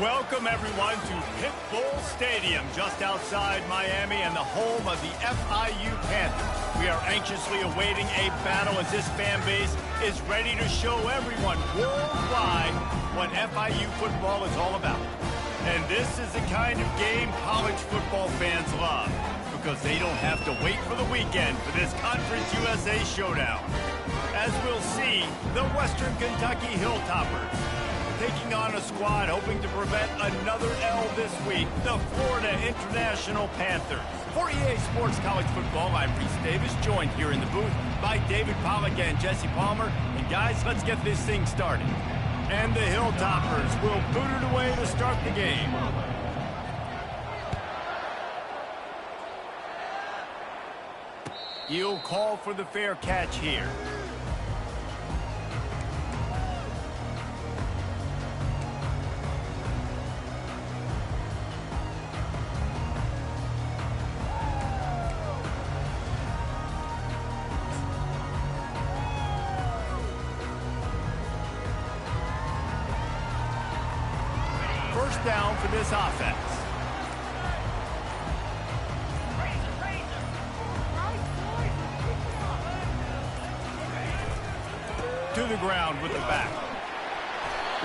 Welcome, everyone, to Pitbull Stadium, just outside Miami and the home of the FIU Panthers. We are anxiously awaiting a battle as this fan base is ready to show everyone worldwide what FIU football is all about. And this is the kind of game college football fans love, because they don't have to wait for the weekend for this Conference USA showdown. As we'll see, the Western Kentucky Hilltoppers taking on a squad hoping to prevent another L this week, the Florida International Panthers. For EA Sports College Football, I'm Reese Davis, joined here in the booth by David Pollack and Jesse Palmer. And guys, let's get this thing started. And the Hilltoppers will boot it away to start the game. You'll call for the fair catch here. First down for this offense. To the ground with the back.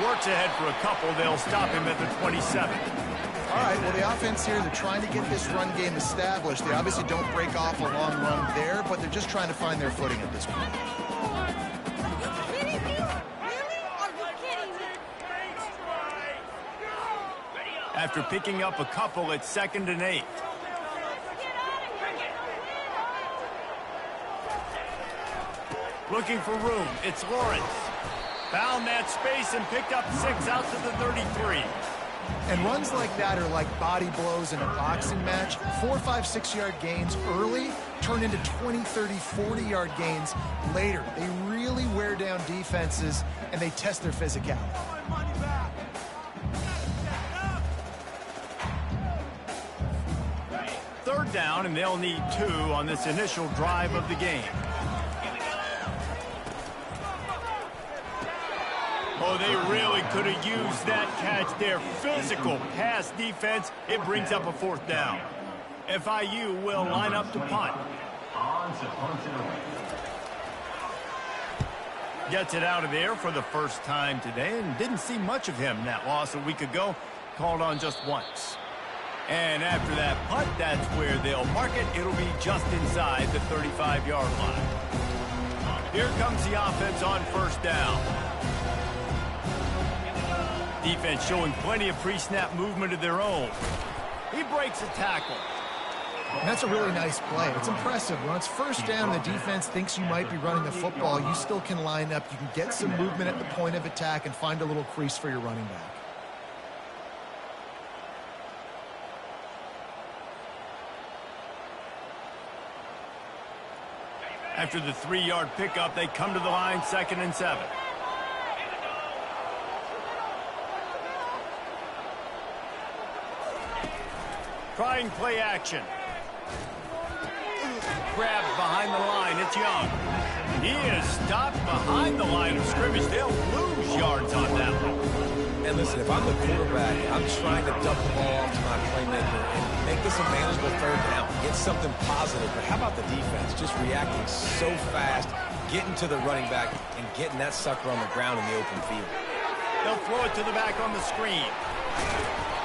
Works ahead for a couple. They'll stop him at the 27. All right, well, the offense here, they're trying to get this run game established. They obviously don't break off a long run there, but they're just trying to find their footing at this point. After picking up a couple, it's 2nd and 8. Looking for room. It's Lawrence. Found that space and picked up 6 out to the 33. And runs like that are like body blows in a boxing match. 4, 5, 6-yard gains early turn into 20, 30, 40-yard gains later. They really wear down defenses, and they test their physicality. Third down, and they'll need 2 on this initial drive of the game. Oh, they really could have used that catch there. Physical pass defense. It brings up a 4th down. FIU will line up to punt. Gets it out of there for the first time today, and didn't see much of him in that loss a week ago. Called on just once. And after that punt, that's where they'll mark it. It'll be just inside the 35-yard line. Here comes the offense on first down. Defense showing plenty of pre-snap movement of their own. He breaks a tackle. And that's a really nice play. It's impressive. When it's first down, the defense thinks you might be running the football. You still can line up. You can get some movement at the point of attack and find a little crease for your running back. After the 3-yard pickup, they come to the line, 2nd and 7. Trying play action. Grabbed behind the line. It's Young. He is stopped behind the line of scrimmage. They'll lose yards on that one. And listen, if I'm the quarterback, I'm trying to dump the ball off to my playmaker and make this a manageable 3rd down. Get something positive. But how about the defense? Just reacting so fast, getting to the running back, and getting that sucker on the ground in the open field. They'll throw it to the back on the screen.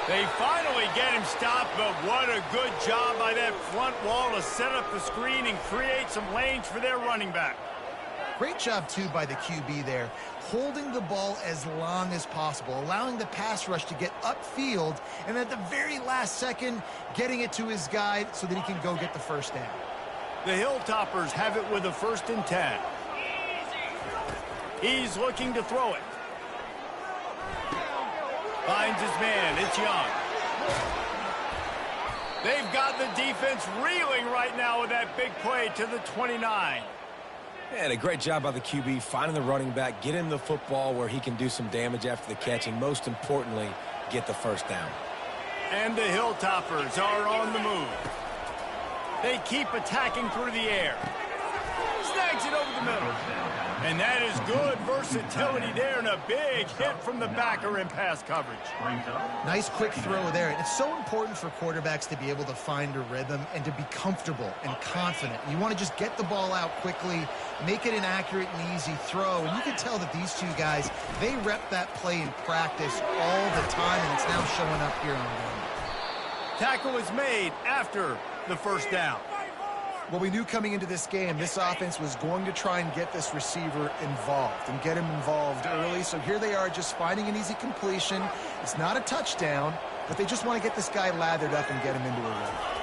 They finally get him stopped, but what a good job by that front wall to set up the screen and create some lanes for their running back. Great job, too, by the QB there, holding the ball as long as possible, allowing the pass rush to get upfield, and at the very last second, getting it to his guy so that he can go get the first down. The Hilltoppers have it with a 1st and 10. He's looking to throw it. Finds his man. It's Young. They've got the defense reeling right now with that big play to the 29. And a great job by the QB finding the running back, get him the football where he can do some damage after the catch, and most importantly, get the first down. And the Hilltoppers are on the move. They keep attacking through the air. Snags it over the middle. And that is good versatility there, and a big hit from the backer in pass coverage. Nice quick throw there. It's so important for quarterbacks to be able to find a rhythm and to be comfortable and confident. You want to just get the ball out quickly, make it an accurate and easy throw. And you can tell that these two guys, they rep that play in practice all the time, and it's now showing up here on game. Tackle is made after the first down. Well, we knew coming into this game, this offense was going to try and get this receiver involved and get him involved early. So here they are just finding an easy completion. It's not a touchdown, but they just want to get this guy lathered up and get him into a rhythm.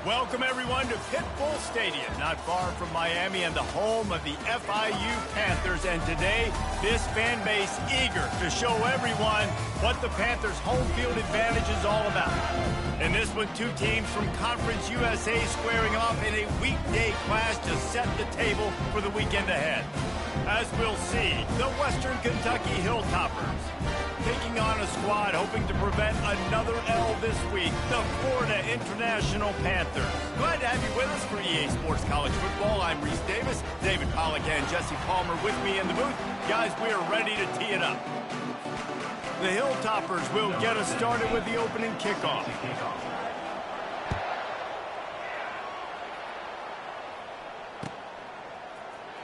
Welcome, everyone, to Pit Bull Stadium, not far from Miami and the home of the FIU Panthers. And today, this fan base eager to show everyone what the Panthers' home field advantage is all about. In this one, two teams from Conference USA squaring off in a weekday clash to set the table for the weekend ahead. As we'll see, the Western Kentucky Hilltoppers taking on a squad hoping to prevent another L this week, the Florida International Panthers. Glad to have you with us for EA Sports College Football. I'm Reese Davis, David Pollack and Jesse Palmer with me in the booth. Guys, we are ready to tee it up. The Hilltoppers will get us started with the opening kickoff.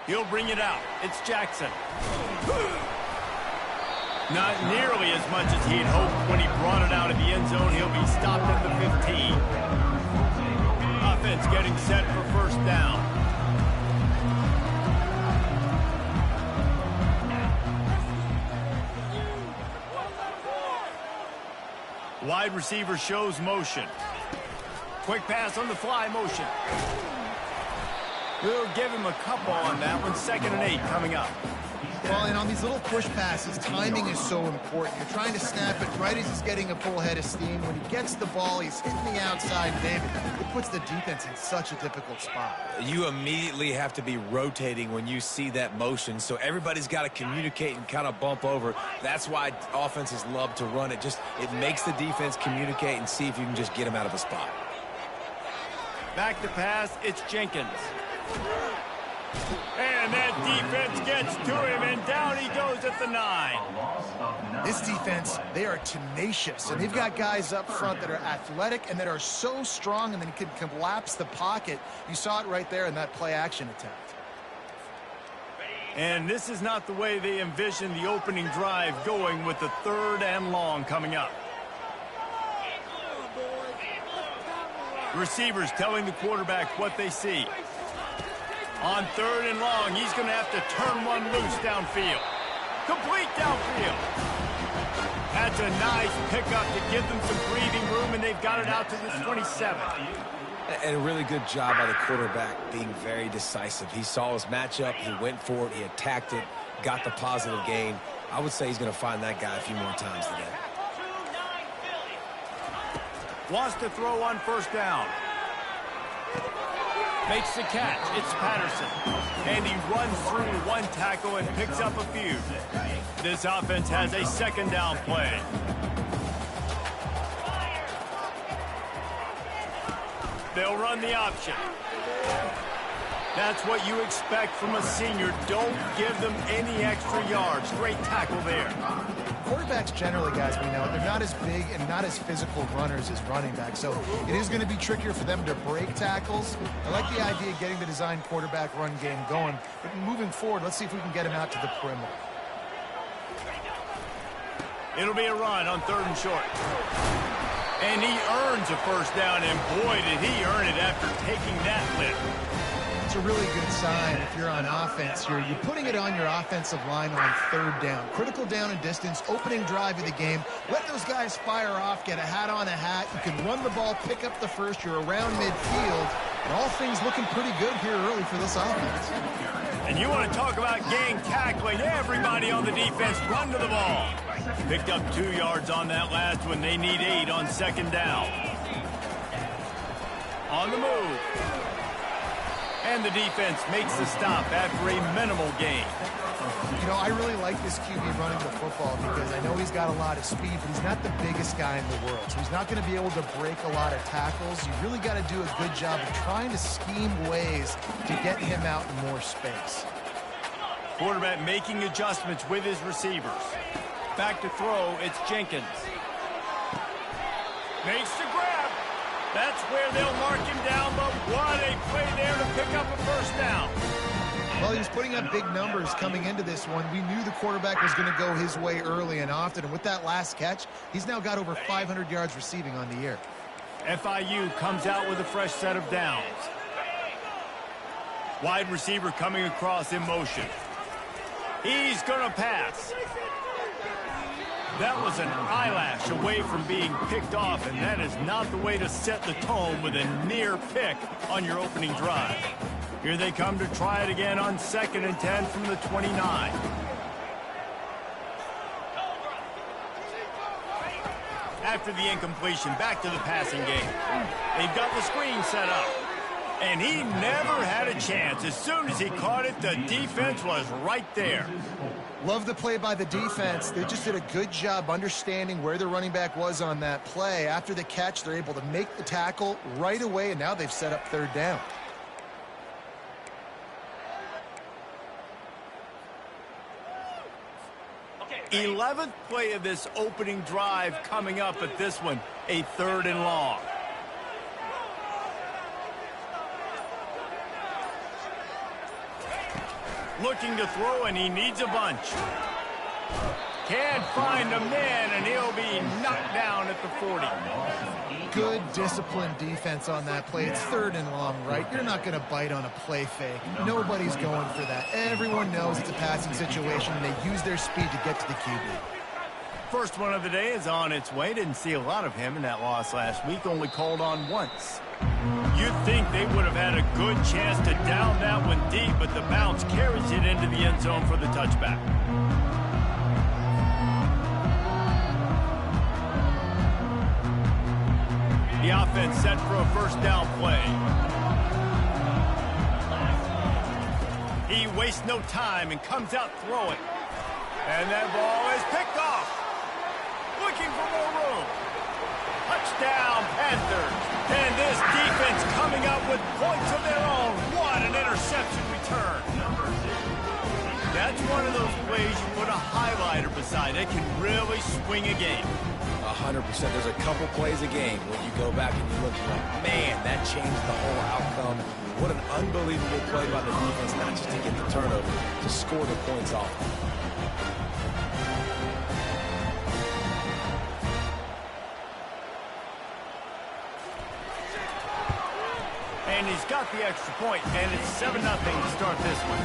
He'll bring it out. It's Jackson. Not nearly as much as he'd hoped when he brought it out of the end zone. He'll be stopped at the 15. Offense getting set for first down. Wide receiver shows motion. Quick pass on the fly motion. We'll give him a couple on that one. 2nd and 8 coming up. Well, and on these little push passes, timing is so important. You're trying to snap it right as he's getting a full head of steam. When he gets the ball, he's hitting the outside, David. It puts the defense in such a difficult spot. You immediately have to be rotating when you see that motion, so everybody's got to communicate and kind of bump over. That's why offenses love to run it. It makes the defense communicate and see if you can just get him out of a spot. Back to pass, it's Jenkins. And that defense gets to him, and down he goes at the 9. This defense, they are tenacious, and they've got guys up front that are athletic and that are so strong and then can collapse the pocket. You saw it right there in that play-action attempt. And this is not the way they envision the opening drive going with the 3rd and long coming up. Receivers telling the quarterback what they see. On 3rd and long, he's going to have to turn one loose downfield. Complete downfield. That's a nice pickup to give them some breathing room, and they've got it out to the 27. And a really good job by the quarterback being very decisive. He saw his matchup, he went for it, he attacked it, got the positive gain. I would say he's going to find that guy a few more times today. Wants to throw on 1st down. Makes the catch. It's Patterson. And he runs through one tackle and picks up a few. This offense has a 2nd down play. They'll run the option. That's what you expect from a senior. Don't give them any extra yards. Great tackle there. Quarterbacks generally, guys, we know, they're not as big and not as physical runners as running backs, so it is going to be trickier for them to break tackles. I like the idea of getting the design quarterback run game going, but moving forward, let's see if we can get him out to the perimeter. It'll be a run on 3rd and short. And he earns a 1st down, and boy, did he earn it after taking that lift. It's a really good sign if you're on offense. You're putting it on your offensive line on 3rd down. Critical down and distance, opening drive of the game. Let those guys fire off, get a hat on a hat. You can run the ball, pick up the 1st. You're around midfield. And all things looking pretty good here early for this offense. And you want to talk about gang tackling. Everybody on the defense run to the ball. Picked up 2 yards on that last one. They need 8 on 2nd down. On the move. And the defense makes the stop after a minimal gain. You know, I really like this QB running the football because I know he's got a lot of speed, but he's not the biggest guy in the world. So he's not going to be able to break a lot of tackles. You really got to do a good job of trying to scheme ways to get him out in more space. Quarterback making adjustments with his receivers. Back to throw, it's Jenkins. Makes the grab. That's where they'll mark him down, but what a play there to pick up a 1st down. Well, he was putting up big numbers coming into this one. We knew the quarterback was going to go his way early and often, and with that last catch, he's now got over 500 yards receiving on the year. FIU comes out with a fresh set of downs. Wide receiver coming across in motion. He's going to pass. That was an eyelash away from being picked off, and that is not the way to set the tone with a near pick on your opening drive. Here they come to try it again on 2nd and 10 from the 29. After the incompletion, back to the passing game. They've got the screen set up. And he never had a chance. As soon as he caught it, the defense was right there. Love the play by the defense. They just did a good job understanding where the running back was on that play. After the catch, they're able to make the tackle right away, and now they've set up 3rd down. Okay. 11th play of this opening drive coming up, at this one, a 3rd and long. Looking to throw, and he needs a bunch. Can't find a man, and he'll be knocked down at the 40. Good disciplined defense on that play. It's 3rd and long, right? You're not going to bite on a play fake. Nobody's going for that. Everyone knows it's a passing situation, and they use their speed to get to the QB. First one of the day is on its way. Didn't see a lot of him in that loss last week. Only called on once. You'd think they would have had a good chance to down that one deep, but the bounce carries it into the end zone for the touchback. The offense set for a first down play. He wastes no time and comes out throwing. And that ball is picked off. Looking for more room. Touchdown, Panthers. And this defense coming up with points of their own. What an interception return. That's one of those plays you put a highlighter beside. It can really swing a game. 100%. There's a couple plays a game when you go back and you look like, man, that changed the whole outcome. What an unbelievable play by the defense, not just to get the turnover, to score the points off. And he's got the extra point, and it's 7-0 to start this one.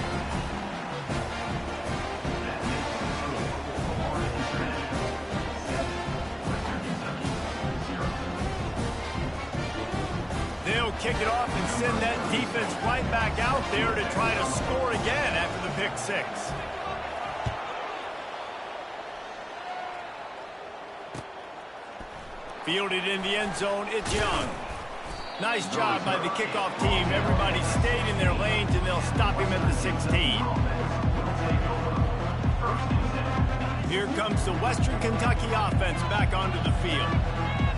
They'll kick it off and send that defense right back out there to try to score again after the pick six. Fielded in the end zone, it's Young. Nice job by the kickoff team. Everybody stayed in their lanes, and they'll stop him at the 16. Here comes the Western Kentucky offense back onto the field.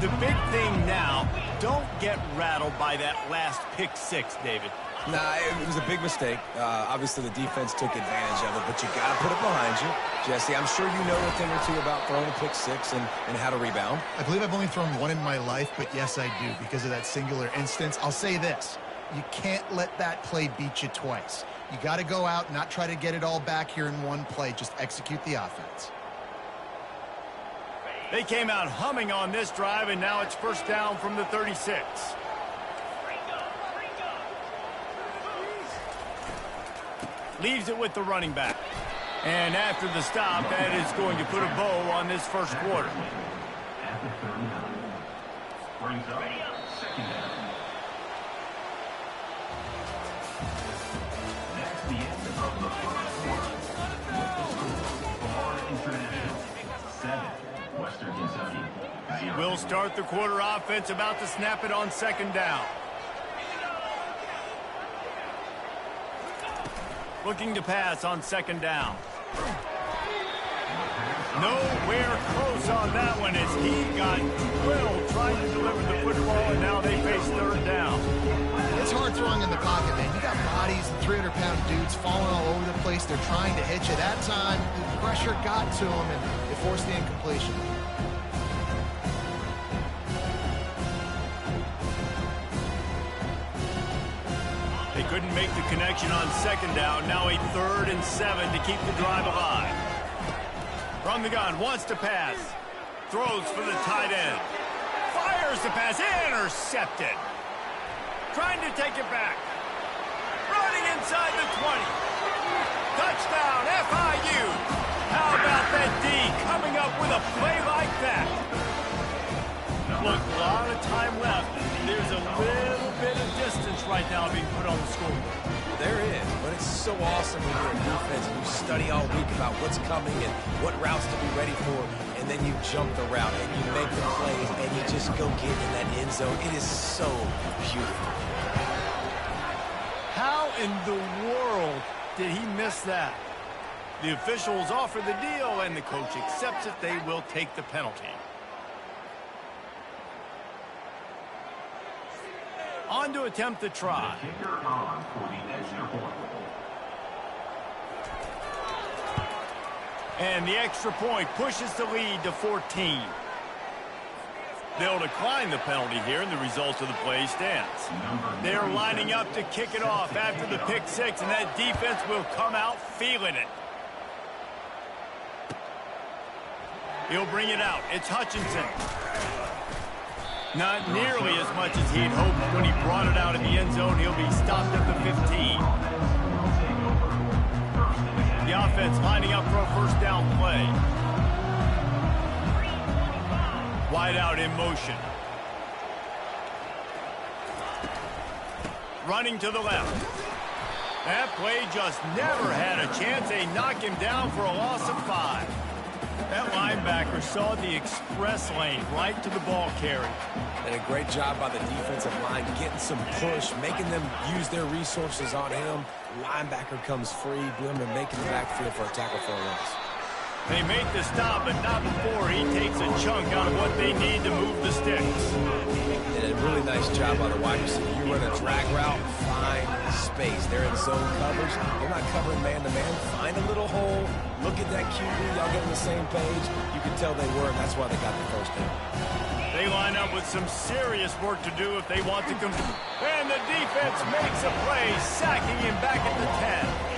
The big thing now, don't get rattled by that last pick six, David. Nah, it was a big mistake. Obviously, the defense took advantage of it, but you got to put it behind you. Jesse, I'm sure you know a thing or two about throwing a pick six and how to rebound. I believe I've only thrown one in my life, but yes, I do because of that singular instance. I'll say this. You can't let that play beat you twice. You got to go out and not try to get it all back here in one play. Just execute the offense. They came out humming on this drive, and now it's first down from the 36. Leaves it with the running back. And after the stop, that is going to put a bow on this first quarter. At the 39. Brings up second down. That's the end of the first quarter. With the score, Florida International 7, Western Kentucky 0. We'll start the quarter offense about to snap it on second down. Looking to pass on second down. Nowhere close on that one as he got drilled trying to deliver the football, and now they face third down. It's hard throwing in the pocket, man. You got bodies, 300-pound dudes falling all over the place. They're trying to hit you. That time, the pressure got to them, and it forced the incompletion. They couldn't make the connection on second down. Now a 3rd and 7 to keep the drive alive. From the gun, wants to pass. Throws for the tight end. Fires the pass, intercepted. Trying to take it back. Running inside the 20. Touchdown, FIU. How about that D coming up with a play like that? Look, a lot of time left. There's a little bit of distance right now being put on the scoreboard. There is, but it's so awesome when you're in defense and you study all week about what's coming and what routes to be ready for, and then you jump the route and you make the plays and you just go get in that end zone. It is so beautiful. How in the world did he miss that? The officials offer the deal, and the coach accepts it. They will take the penalty. On to attempt the try. Kicker on for the extra point. And the extra point pushes the lead to 14. They'll decline the penalty here, and the result of the play stands. They're lining up to kick it off after the pick six, and that defense will come out feeling it. He'll bring it out. It's Hutchinson. Not nearly as much as he'd hoped when he brought it out in the end zone. He'll be stopped at the 15. The offense lining up for a first down play. wideout in motion. Running to the left. That play just never had a chance. They knock him down for a loss of 5. That linebacker saw the express lane right to the ball carrier. And a great job by the defensive line, getting some push, making them use their resources on him. Linebacker comes free, Bloomer making the backfield for a tackle for a loss. They make the stop, but not before he takes a chunk out of what they need to move the sticks. And a really nice job by the wide receiver. You run a drag route, find space. They're in zone coverage. They're not covering man-to-man. Find a little hole. Look at that QB. Y'all get on the same page. You can tell they were, and that's why they got the first down. They line up with some serious work to do if they want to compete. And the defense makes a play, sacking him back at the 10.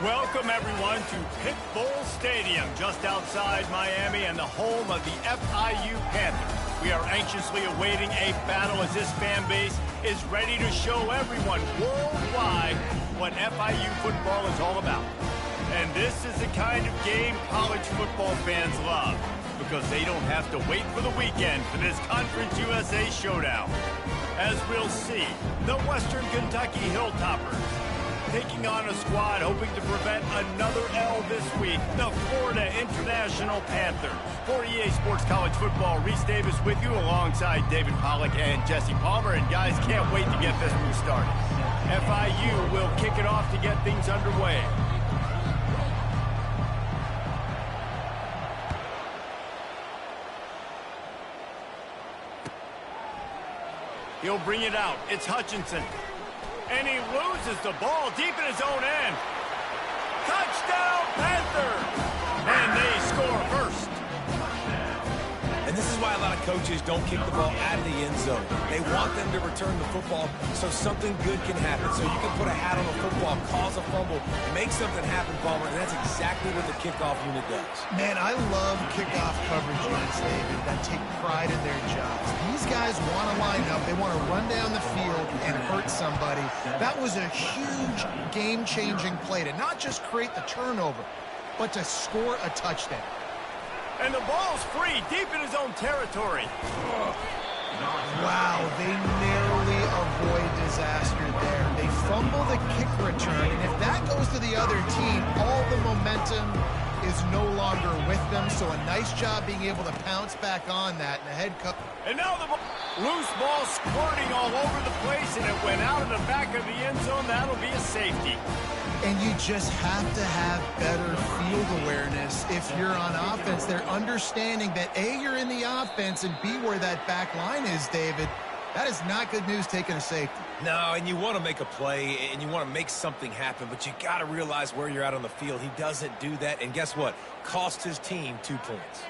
Welcome, everyone, to Pit Bull Stadium, just outside Miami and the home of the FIU Panthers. We are anxiously awaiting a battle as this fan base is ready to show everyone worldwide what FIU football is all about. And this is the kind of game college football fans love, because they don't have to wait for the weekend for this Conference USA showdown. As we'll see, the Western Kentucky Hilltoppers taking on a squad hoping to prevent another L this week, the Florida International Panthers. For EA Sports College Football, Reese Davis with you alongside David Pollack and Jesse Palmer. And guys, can't wait to get this one started. FIU will kick it off to get things underway. He'll bring it out. It's Hutchinson. And he loses the ball deep in his own end. Touchdown, Panthers! And they score first. And this is why a lot of coaches don't kick the ball out of the end zone. They want them to return the football so something good can happen. So you can put a hat on a football, cause a fumble, make something happen, Palmer, and that's exactly what the kickoff unit does. Man, I love kickoff coverage units, David, that take pride in their jobs. These guys want to line up. They want to run down the field and hurt somebody. That was a huge game-changing play to not just create the turnover, but to score a touchdown. And the ball's free, deep in his own territory. Wow, they narrowly avoid disaster there. They fumble the kick return, and if that goes to the other team, all the momentum is no longer with them. So a nice job being able to pounce back on that. And the head coach. And now the loose ball squirting all over the place, and it went out in the back of the end zone. That'll be a safety. And you just have to have better field awareness if you're on offense. They're understanding that, A, you're in the offense, and B, where that back line is, David. That is not good news taking a safety. No, and you want to make a play, and you want to make something happen, but you got to realize where you're at on the field. He doesn't do that, and guess what? Cost his team 2 points.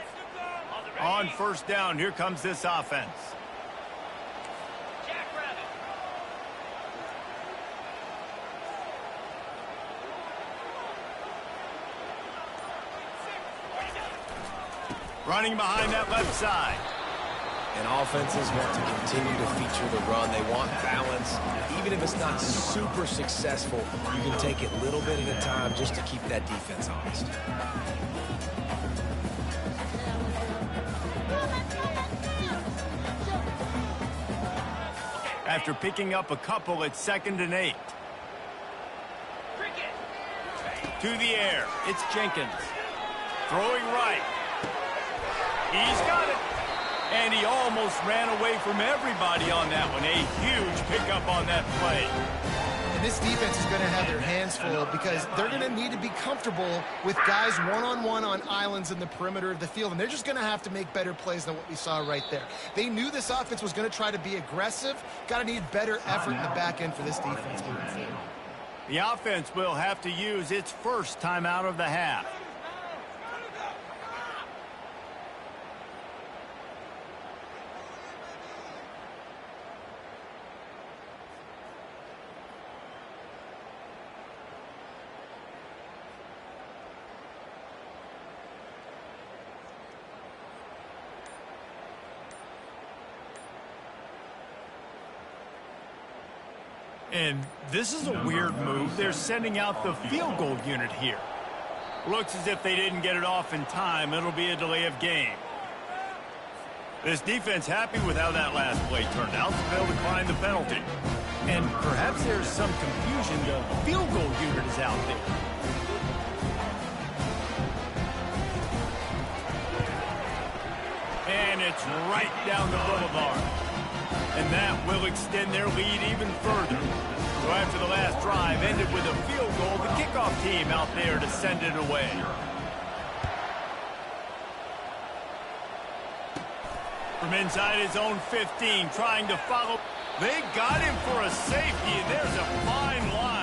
On first down, here comes this offense. Running behind that left side. And offenses want to continue to feature the run. They want balance. Even if it's not super successful, you can take it little bit at a time just to keep that defense honest. After picking up a couple, it's 2nd and 8. To the air, it's Jenkins. Throwing right. He's got it. And he almost ran away from everybody on that one. A huge pickup on that play. And this defense is going to have their hands full because they're going to need to be comfortable with guys one-on-one on islands in the perimeter of the field. And they're just going to have to make better plays than what we saw right there. They knew this offense was going to try to be aggressive. Got to need better effort in the back end for this defense moving forward. The offense will have to use its first timeout of the half. And this is a weird move. They're sending out the field goal unit here. Looks as if they didn't get it off in time. It'll be a delay of game. This defense happy with how that last play turned out, so they'll decline the penalty. And perhaps there's some confusion. The field goal unit is out there. And it's right down the boulevard. And that will extend their lead even further. So after the last drive ended with a field goal, the kickoff team out there to send it away. From inside his own 15, trying to follow. They got him for a safety, and there's a fine line.